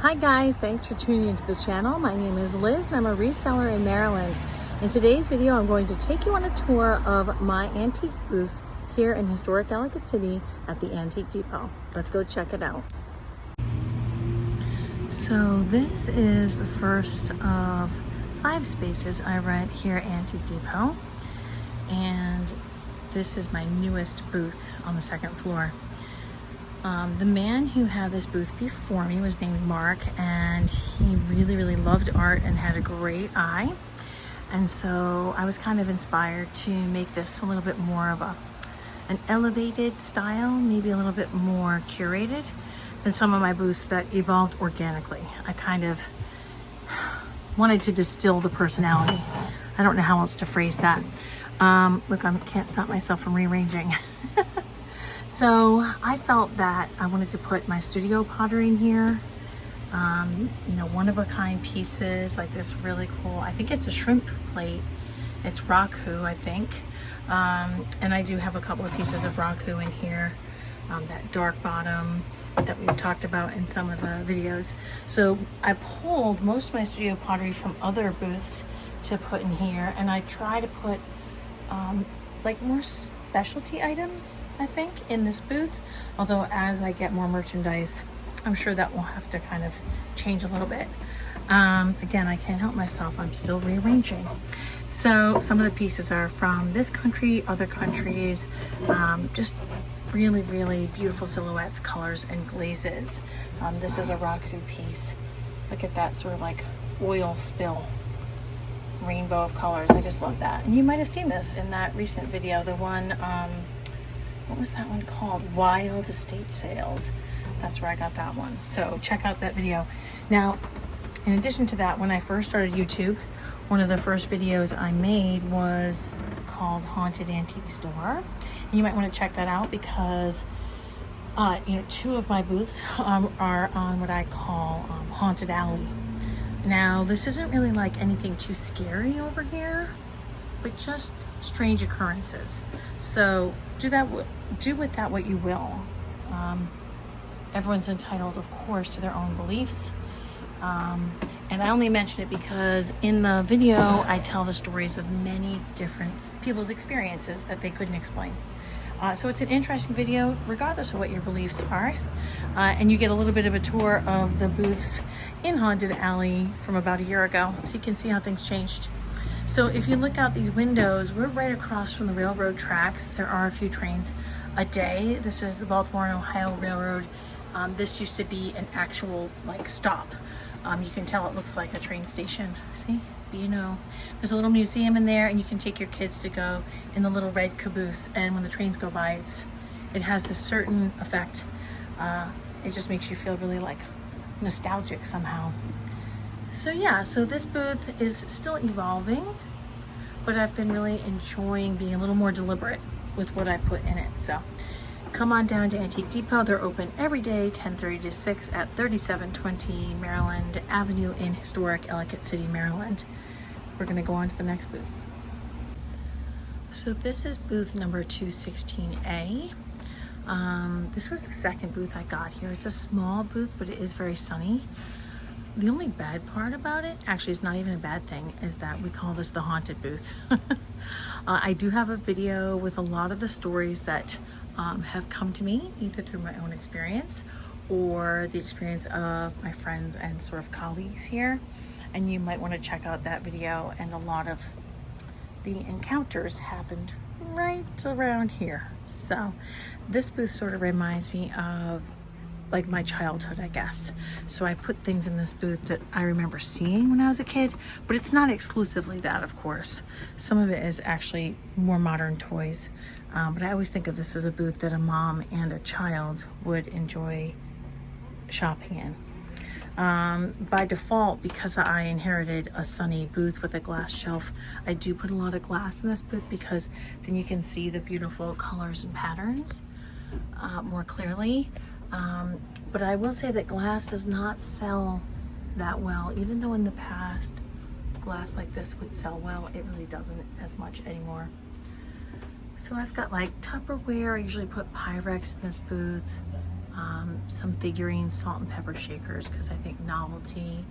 Hi guys, thanks for tuning into the channel. My name is Liz and I'm a reseller in Maryland. In today's video, I'm going to take you on a tour of my antique booths here in historic Ellicott City at the Antique Depot. Let's go check it out. So this is the first of 5 spaces I rent here at Antique Depot. And this is my newest booth on the 2nd floor. The man who had this booth before me was named Mark, and he really loved art and had a great eye. And so I was kind of inspired to make this a little bit more of an elevated style, maybe a little bit more curated than some of my booths that evolved organically. I kind of wanted to distill the personality. I don't know how else to phrase that. Look, I can't stop myself from rearranging. So I felt that I wanted to put my studio pottery in here. One-of-a-kind pieces like this really cool. I think it's a shrimp plate. It's raku, I think. And I do have a couple of pieces of raku in here. That dark bottom that we've talked about in some of the videos. So I pulled most of my studio pottery from other booths to put in here, and I try to put like more specialty items, I think, in this booth. Although as I get more merchandise, I'm sure that will have to kind of change a little bit. Again, I can't help myself, I'm still rearranging. So some of the pieces are from this country, other countries, just really beautiful silhouettes, colors, and glazes. This is a raku piece. Look at that sort of like oil spill. Rainbow of colors. I just love that. And you might have seen this in that recent video, the one, what was that one called? Wild Estate Sales. That's where I got that one. So check out that video. Now, in addition to that, when I first started YouTube, one of the first videos I made was called Haunted Antique Store. And you might want to check that out because 2 of my booths are on what I call Haunted Alley. Now, this isn't really like anything too scary over here, but just strange occurrences. So do with that what you will. Everyone's entitled, of course, to their own beliefs. And I only mention it because in the video, I tell the stories of many different people's experiences that they couldn't explain. So it's an interesting video, regardless of what your beliefs are. And you get a little bit of a tour of the booths in Haunted Alley from about a year ago, so you can see how things changed. So if you look out these windows, we're right across from the railroad tracks. There are a few trains a day. This is the Baltimore and Ohio Railroad. This used to be an actual stop. You can tell it looks like a train station. See? There's a little museum in there, and you can take your kids to go in the little red caboose, and when the trains go by, it has this certain effect. It just makes you feel really nostalgic somehow. So yeah, so this booth is still evolving, but I've been really enjoying being a little more deliberate with what I put in it. So come on down to Antique Depot. They're open every day, 10:30 to 6 at 3720 Maryland Avenue in historic Ellicott City, Maryland. We're gonna go on to the next booth. So this is booth number 216A. This was the second booth I got here. It's a small booth, but it is very sunny. The only bad part about it, actually it's not even a bad thing, is that we call this the haunted booth. I do have a video with a lot of the stories that have come to me, either through my own experience or the experience of my friends and sort of colleagues here. And you might want to check out that video, and a lot of the encounters happened right around here. So this booth sort of reminds me of my childhood, I guess. So I put things in this booth that I remember seeing when I was a kid, but it's not exclusively that, of course. Some of it is actually more modern toys. But I always think of this as a booth that a mom and a child would enjoy shopping in. By default, because I inherited a sunny booth with a glass shelf, I do put a lot of glass in this booth because then you can see the beautiful colors and patterns more clearly. But I will say that glass does not sell that well, even though in the past glass like this would sell well. It really doesn't as much anymore. So I've got Tupperware. I usually put Pyrex in this booth. some figurine salt and pepper shakers, because I think novelty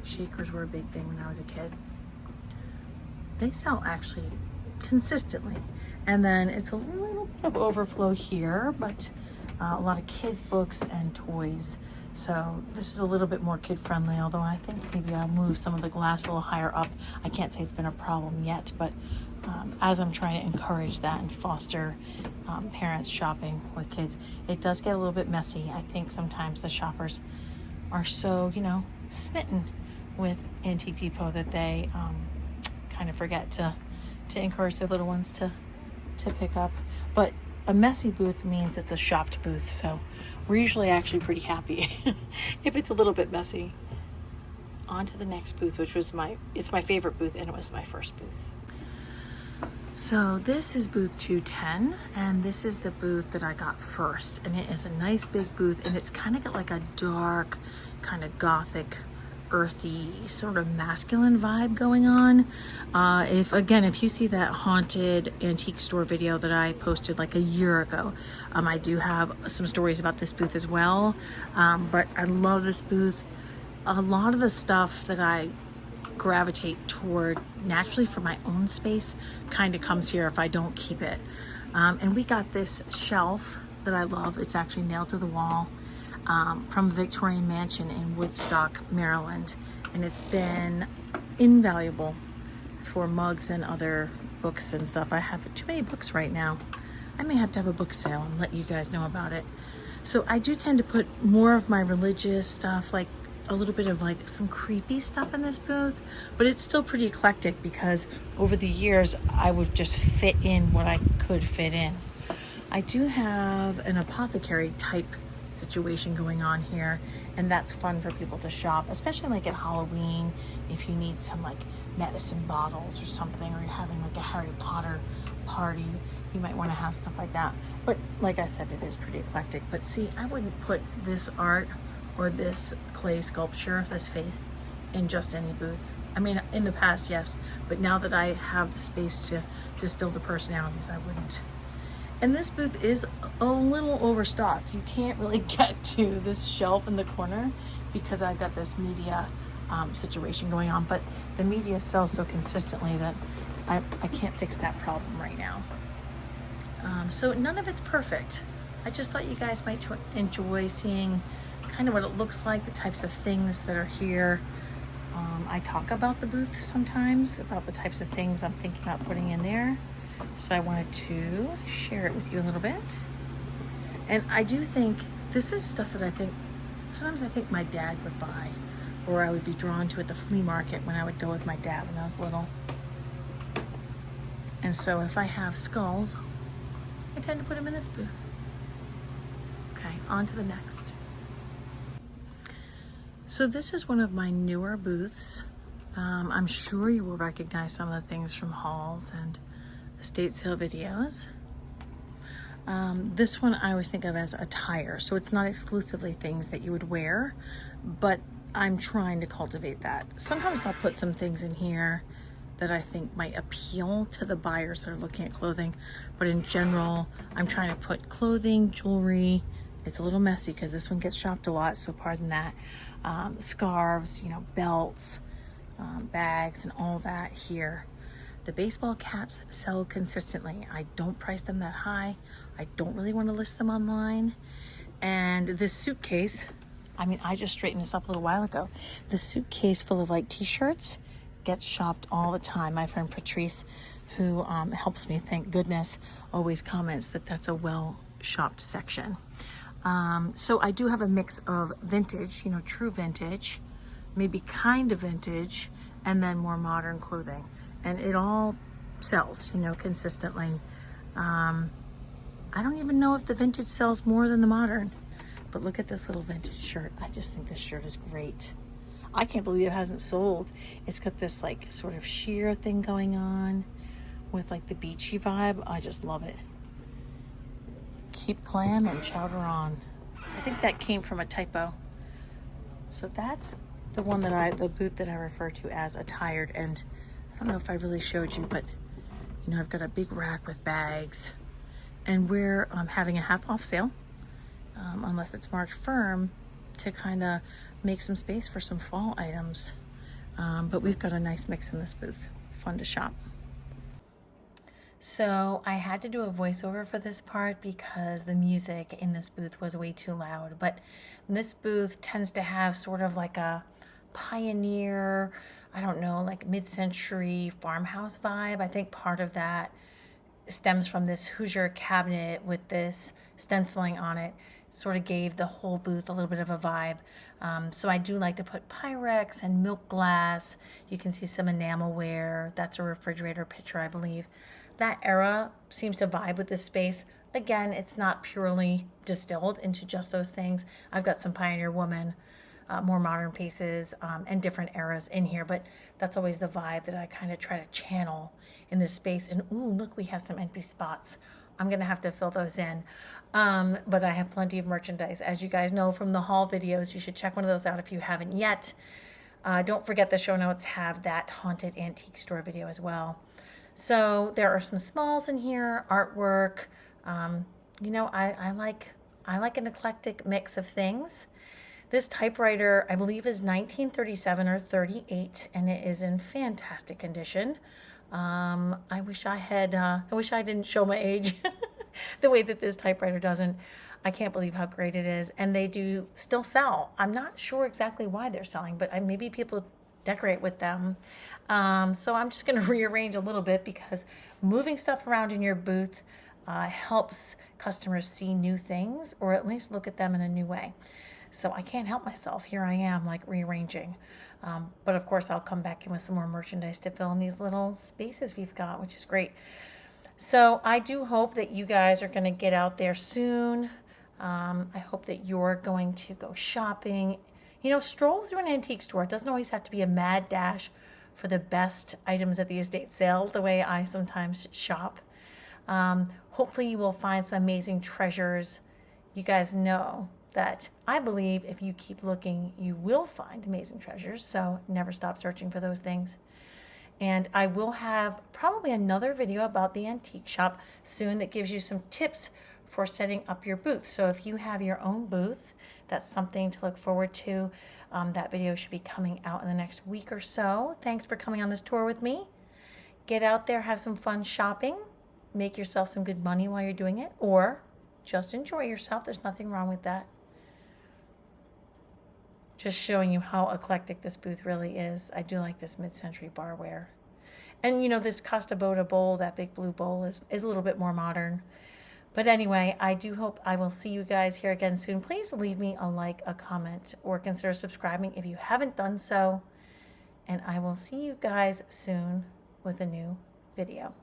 shakers were a big thing when I was a kid. They sell actually consistently. And then it's a little bit of overflow here, but a lot of kids books and toys. So this is a little bit more kid friendly, although I think maybe I'll move some of the glass a little higher up. I can't say it's been a problem yet, but as I'm trying to encourage that and foster parents shopping with kids, it does get a little bit messy. I think sometimes the shoppers are so, smitten with Antique Depot that they kind of forget to encourage their little ones to pick up. But a messy booth means it's a shopped booth, so we're usually actually pretty happy if it's a little bit messy. On to the next booth, which was it's my favorite booth, and it was my first booth. So this is booth 210, and this is the booth that I got first, and it is a nice big booth, and it's kind of got like a dark, kind of gothic, earthy, sort of masculine vibe going on. If you see that haunted antique store video that I posted like a year ago, I do have some stories about this booth as well. But I love this booth. A lot of the stuff that I gravitate toward naturally for my own space kind of comes here if I don't keep it. And we got this shelf that I love. It's actually nailed to the wall. From a Victorian mansion in Woodstock, Maryland, and it's been invaluable for mugs and other books and stuff. I have too many books right now. I may have to have a book sale and let you guys know about it. So I do tend to put more of my religious stuff, like a little bit of like some creepy stuff in this booth, but it's still pretty eclectic because over the years I would just fit in what I could fit in. I do have an apothecary type situation going on here, and that's fun for people to shop, especially like at Halloween if you need some like medicine bottles or something, or you're having like a Harry Potter party, you might want to have stuff like that. But like I said, it is pretty eclectic. But see, I wouldn't put this art or this clay sculpture, this face, in just any booth. I mean, in the past, yes, but now that I have the space to distill the personalities, I wouldn't. And this booth is a little overstocked. You can't really get to this shelf in the corner because I've got this media situation going on, but the media sells so consistently that I can't fix that problem right now. So none of it's perfect. I just thought you guys might enjoy seeing kind of what it looks like, the types of things that are here. I talk about the booth sometimes, about the types of things I'm thinking about putting in there. So I wanted to share it with you a little bit. And I do think this is stuff that sometimes I think my dad would buy, or I would be drawn to at the flea market when I would go with my dad when I was little. And so if I have skulls, I tend to put them in this booth. Okay, on to the next. So this is one of my newer booths. I'm sure you will recognize some of the things from hauls and estate sale videos. This one I always think of as attire, so it's not exclusively things that you would wear, but I'm trying to cultivate that. Sometimes I'll put some things in here that I think might appeal to the buyers that are looking at clothing, but in general I'm trying to put clothing, jewelry. It's a little messy because this one gets shopped a lot, so pardon that. Scarves, belts, bags, and all that here. The baseball caps sell consistently. I don't price them that high. I don't really want to list them online. And this suitcase, I just straightened this up a little while ago. The suitcase full of like t-shirts gets shopped all the time. My friend Patrice, who helps me, thank goodness, always comments that that's a well-shopped section. So I do have a mix of vintage, true vintage, maybe kind of vintage, and then more modern clothing. And it all sells, consistently. I don't even know if the vintage sells more than the modern, but look at this little vintage shirt. I just think this shirt is great. I can't believe it hasn't sold. It's got this like sort of sheer thing going on with like the beachy vibe. I just love it. Keep clam and chowder on. I think that came from a typo. So that's the booth that I refer to as attired. And I don't know if I really showed you, but I've got a big rack with bags, and we're having a half off sale. unless it's marked firm, to kind of make some space for some fall items. But we've got a nice mix in this booth. Fun to shop. So I had to do a voiceover for this part because the music in this booth was way too loud. But this booth tends to have sort of like a pioneer, I don't know, like mid-century farmhouse vibe. I think part of that stems from this Hoosier cabinet with this stenciling on it. Sort of gave the whole booth a little bit of a vibe. So I do like to put Pyrex and milk glass. You can see some enamelware. That's a refrigerator picture, I believe. That era seems to vibe with this space. Again, it's not purely distilled into just those things. I've got some Pioneer Woman, more modern pieces, and different eras in here, but that's always the vibe that I kind of try to channel in this space. And ooh, look, we have some empty spots. I'm gonna have to fill those in, but I have plenty of merchandise. As you guys know from the haul videos, you should check one of those out if you haven't yet. Don't forget the show notes have that haunted antique store video as well. So there are some smalls in here, artwork. You know, I like an eclectic mix of things. This typewriter, I believe, is 1937 or 38, and it is in fantastic condition. I wish I didn't show my age the way that this typewriter doesn't. I can't believe how great it is, and they do still sell. I'm not sure exactly why they're selling, but maybe people decorate with them. So I'm just going to rearrange a little bit because moving stuff around in your booth helps customers see new things or at least look at them in a new way. So I can't help myself. Here I am, like, rearranging. But of course, I'll come back in with some more merchandise to fill in these little spaces we've got, which is great. So I do hope that you guys are going to get out there soon. I hope that you're going to go shopping. You know, stroll through an antique store. It doesn't always have to be a mad dash for the best items at the estate sale, the way I sometimes shop. Hopefully you will find some amazing treasures. You guys know that I believe if you keep looking, you will find amazing treasures. So never stop searching for those things. And I will have probably another video about the antique shop soon that gives you some tips for setting up your booth. So if you have your own booth, that's something to look forward to. That video should be coming out in the next week or so. Thanks for coming on this tour with me. Get out there, have some fun shopping, make yourself some good money while you're doing it, or just enjoy yourself. There's nothing wrong with that. Just showing you how eclectic this booth really is. I do like this mid-century barware. And you know, this Costa Boda bowl, that big blue bowl, is a little bit more modern. But anyway, I do hope I will see you guys here again soon. Please leave me a like, a comment, or consider subscribing if you haven't done so. And I will see you guys soon with a new video.